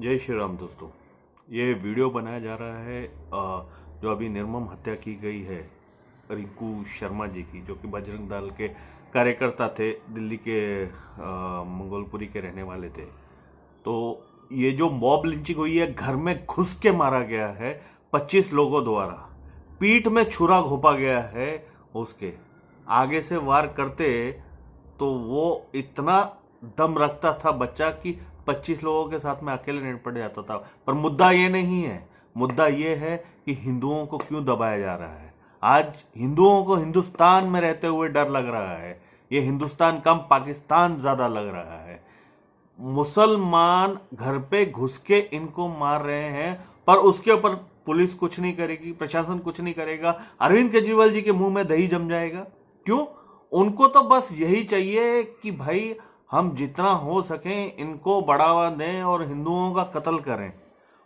जय श्री राम दोस्तों। ये वीडियो बनाया जा रहा है जो अभी निर्मम हत्या की गई है रिंकू शर्मा जी की, जो कि बजरंग दल के कार्यकर्ता थे, दिल्ली के मंगोलपुरी के रहने वाले थे। तो ये जो मॉब लिंचिंग हुई है, घर में घुस के मारा गया है 25 लोगों द्वारा, पीठ में छुरा घोंपा गया है, उसके आगे से वार करते तो वो इतना दम रखता था बच्चा कि 25 लोगों के साथ में अकेले निपट जाता था। पर मुद्दा ये नहीं है, मुद्दा ये है कि हिंदुओं को क्यों दबाया जा रहा है। आज हिंदुओं को हिंदुस्तान में रहते हुए डर लग रहा है। ये हिंदुस्तान कम पाकिस्तान ज्यादा लग रहा है। मुसलमान घर पे घुस के इनको मार रहे हैं, पर उसके ऊपर पुलिस कुछ नहीं करेगी, प्रशासन कुछ नहीं करेगा। अरविंद केजरीवाल जी के मुंह में दही जम जाएगा। क्यों? उनको तो बस यही चाहिए कि भाई हम जितना हो सके इनको बढ़ावा दें और हिंदुओं का कत्ल करें।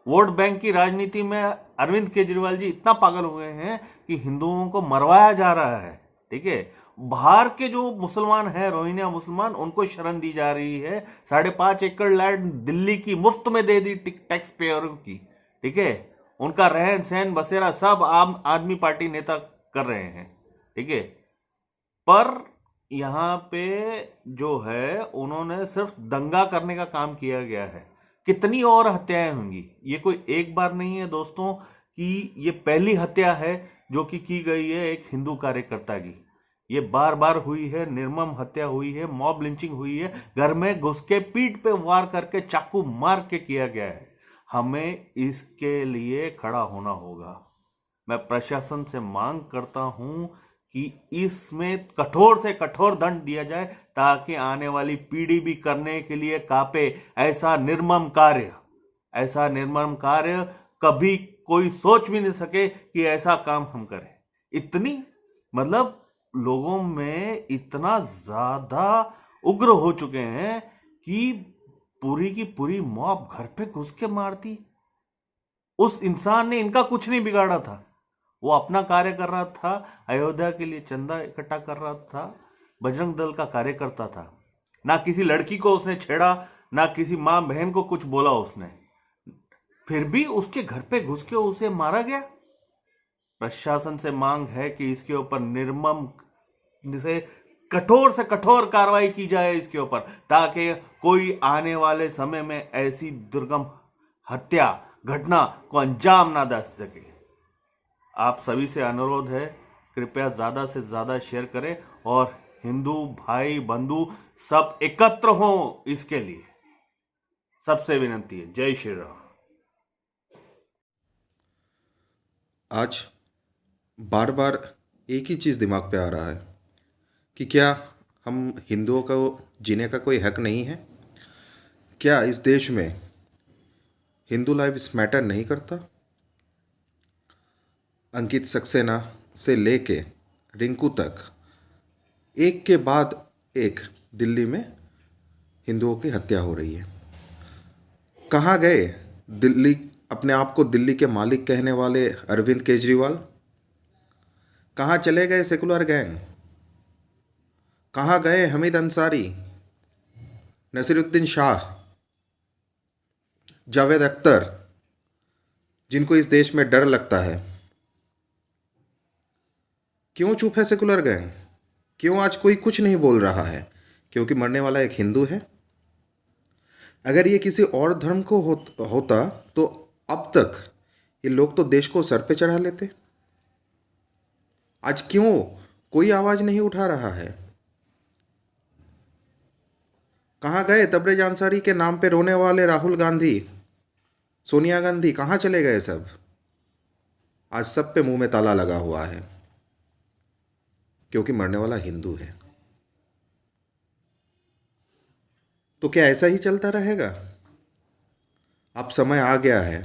वोट बैंक की राजनीति में अरविंद केजरीवाल जी इतना पागल हुए हैं कि हिंदुओं को मरवाया जा रहा है। ठीक है, बाहर के जो मुसलमान हैं, रोहिंग्या मुसलमान, उनको शरण दी जा रही है। 5.5 एकड़ लैंड दिल्ली की मुफ्त में दे दी टैक्स पेयर की। ठीक है, उनका रहन सहन बसेरा सब आम आदमी पार्टी नेता कर रहे हैं। ठीक है, पर यहां पे जो है उन्होंने सिर्फ दंगा करने का काम किया गया है। कितनी और हत्याएं होंगी, ये कोई एक बार नहीं है दोस्तों, कि ये पहली हत्या है जो कि की गई है एक हिंदू कार्यकर्ता की। ये बार बार हुई है, निर्मम हत्या हुई है, मॉब लिंचिंग हुई है, घर में घुस के पीठ पे वार करके चाकू मार के किया गया है। हमें इसके लिए खड़ा होना होगा। मैं प्रशासन से मांग करता हूं कि इसमें कठोर से कठोर दंड दिया जाए, ताकि आने वाली पीढ़ी भी करने के लिए कांपे। ऐसा निर्मम कार्य कभी कोई सोच भी नहीं सके कि ऐसा काम हम करें। इतनी मतलब लोगों में इतना ज्यादा उग्र हो चुके हैं कि पूरी की पूरी मॉब घर पे घुस के मारती। उस इंसान ने इनका कुछ नहीं बिगाड़ा था, वो अपना कार्य कर रहा था, अयोध्या के लिए चंदा इकट्ठा कर रहा था, बजरंग दल का कार्यकर्ता था। ना किसी लड़की को उसने छेड़ा, ना किसी मां बहन को कुछ बोला उसने, फिर भी उसके घर पे घुस के उसे मारा गया। प्रशासन से मांग है कि इसके ऊपर निर्मम से कठोर कार्रवाई की जाए इसके ऊपर, ताकि कोई आने वाले समय में ऐसी दुर्गम हत्या घटना को अंजाम ना दे सके। आप सभी से अनुरोध है, कृपया ज्यादा से ज्यादा शेयर करें और हिंदू भाई बंधु सब एकत्र हों इसके लिए। सबसे विनती है। जय श्री राम। आज बार बार एक ही चीज़ दिमाग पे आ रहा है कि क्या हम हिंदुओं को जीने का कोई हक नहीं है? क्या इस देश में हिंदू लाइव्स मैटर नहीं करता? अंकित सक्सेना से लेके रिंकू तक एक के बाद एक दिल्ली में हिंदुओं की हत्या हो रही है। कहाँ गए दिल्ली, अपने आप को दिल्ली के मालिक कहने वाले अरविंद केजरीवाल? कहाँ चले गए सेकुलर गैंग? कहाँ गए हमीद अंसारी, नसीरुद्दीन शाह, जावेद अख्तर, जिनको इस देश में डर लगता है? क्यों चुप है सेकुलर गैंग? क्यों आज कोई कुछ नहीं बोल रहा है? क्योंकि मरने वाला एक हिंदू है। अगर ये किसी और धर्म को होता तो अब तक ये लोग तो देश को सर पे चढ़ा लेते। आज क्यों कोई आवाज नहीं उठा रहा है? कहाँ गए तबरेज अंसारी के नाम पे रोने वाले राहुल गांधी, सोनिया गांधी? कहाँ चले गए सब? आज सब पे मुंह में ताला लगा हुआ है, क्योंकि मरने वाला हिंदू है। तो क्या ऐसा ही चलता रहेगा? अब समय आ गया है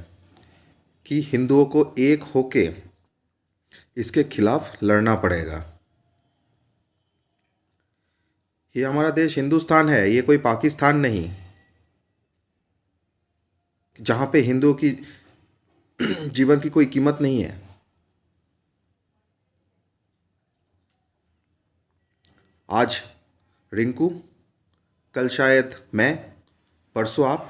कि हिंदुओं को एक होके इसके खिलाफ लड़ना पड़ेगा। ये हमारा देश हिंदुस्तान है, ये कोई पाकिस्तान नहीं, जहाँ पे हिंदुओं की जीवन की कोई कीमत नहीं है। आज रिंकू, कल शायद मैं, परसों आप।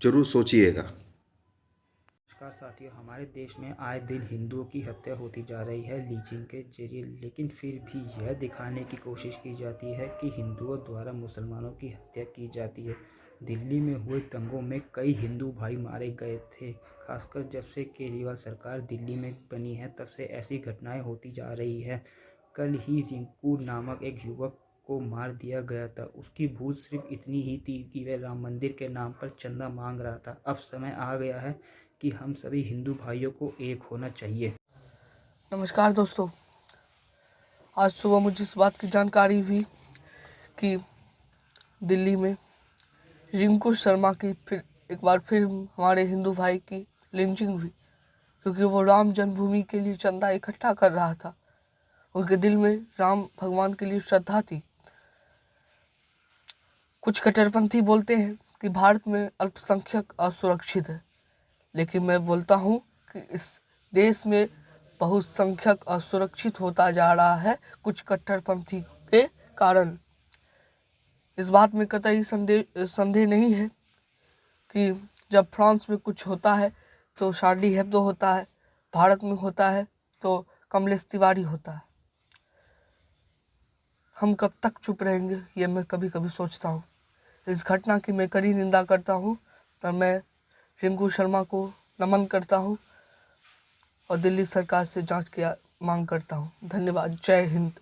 जरूर सोचिएगा। नमस्कार साथियों, हमारे देश में आए दिन हिंदुओं की हत्या होती जा रही है लीचिंग के जरिए, लेकिन फिर भी यह दिखाने की कोशिश की जाती है कि हिंदुओं द्वारा मुसलमानों की हत्या की जाती है। दिल्ली में हुए दंगों में कई हिंदू भाई मारे गए थे। खासकर जब से केजरीवाल सरकार दिल्ली में बनी है तब से ऐसी घटनाएं होती जा रही हैं। कल ही रिंकू नामक एक युवक को मार दिया गया था। उसकी भूल सिर्फ इतनी ही थी कि वह राम मंदिर के नाम पर चंदा मांग रहा था। अब समय आ गया है कि हम सभी हिंदू भाइयों को एक होना चाहिए। नमस्कार दोस्तों, आज सुबह मुझे इस बात की जानकारी हुई कि दिल्ली में रिंकू शर्मा की फिर एक बार फिर हमारे हिंदू भाई की लिंचिंग हुई, क्योंकि वो राम जन्मभूमि के लिए चंदा इकट्ठा कर रहा था। उनके दिल में राम भगवान के लिए श्रद्धा थी। कुछ कट्टरपंथी बोलते हैं कि भारत में अल्पसंख्यक असुरक्षित है, लेकिन मैं बोलता हूँ कि इस देश में बहुसंख्यक असुरक्षित होता जा रहा है कुछ कट्टरपंथी के कारण। इस बात में कतई संदेह नहीं है कि जब फ्रांस में कुछ होता है तो शार्ली हेब्दो होता है, भारत में होता है तो कमलेश तिवारी होता है। हम कब तक चुप रहेंगे, ये मैं कभी कभी सोचता हूँ। इस घटना की मैं कड़ी निंदा करता हूँ और मैं रिंकू शर्मा को नमन करता हूँ और दिल्ली सरकार से जांच की मांग करता हूँ। धन्यवाद। जय हिंद।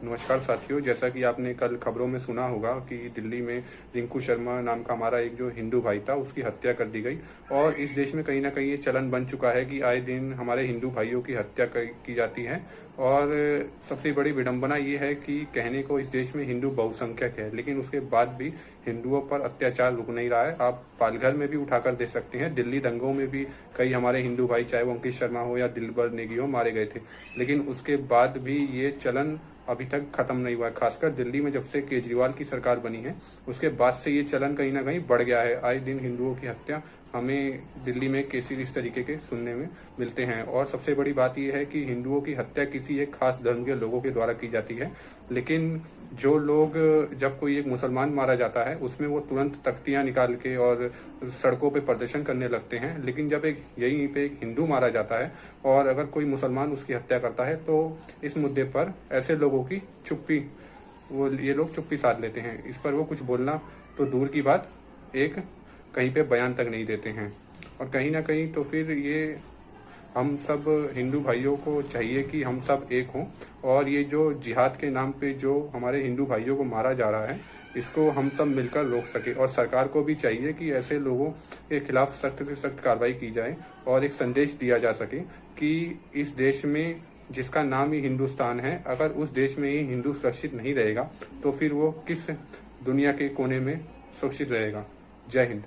नमस्कार साथियों, जैसा कि आपने कल खबरों में सुना होगा कि दिल्ली में रिंकू शर्मा नाम का हमारा एक जो हिंदू भाई था उसकी हत्या कर दी गई। और इस देश में कहीं ना कहीं ये चलन बन चुका है कि आए दिन हमारे हिंदू भाइयों की हत्या की जाती है। और सबसे बड़ी विडंबना ये है कि कहने को इस देश में हिंदू बहुसंख्यक है, लेकिन उसके बाद भी हिंदुओं पर अत्याचार रुक नहीं रहा है। आप पालघर में भी उठाकर देख सकते हैं, दिल्ली दंगों में भी कई हमारे हिंदू भाई, चाहे वो अंकित शर्मा हो या दिलबर नेगी हो, मारे गए थे। लेकिन उसके बाद भी ये चलन अभी तक खत्म नहीं हुआ है। खासकर दिल्ली में जब से केजरीवाल की सरकार बनी है उसके बाद से ये चलन कहीं ना कहीं बढ़ गया है। आए दिन हिंदुओं की हत्या हमें दिल्ली में केसेस इस तरीके के सुनने में मिलते हैं। और सबसे बड़ी बात यह है कि हिंदुओं की हत्या किसी एक खास धर्म के लोगों के द्वारा की जाती है, लेकिन जो लोग, जब कोई एक मुसलमान मारा जाता है उसमें वो तुरंत तख्तियां निकाल के और सड़कों पे प्रदर्शन करने लगते हैं। लेकिन जब यहीं पे एक हिंदू मारा जाता है और अगर कोई मुसलमान उसकी हत्या करता है तो इस मुद्दे पर ऐसे लोगों की चुप्पी, ये लोग चुप्पी साध लेते हैं। इस पर वो कुछ बोलना तो दूर की बात, एक कहीं पे बयान तक नहीं देते हैं। और कहीं ना कहीं तो फिर ये हम सब हिंदू भाइयों को चाहिए कि हम सब एक हों और ये जो जिहाद के नाम पे जो हमारे हिंदू भाइयों को मारा जा रहा है इसको हम सब मिलकर रोक सके। और सरकार को भी चाहिए कि ऐसे लोगों के खिलाफ सख्त से सख्त कार्रवाई की जाए और एक संदेश दिया जा सके कि इस देश में जिसका नाम ही हिंदुस्तान है, अगर उस देश में ही हिंदू सुरक्षित नहीं रहेगा तो फिर वो किस दुनिया के कोने में सुरक्षित रहेगा। जय हिंद।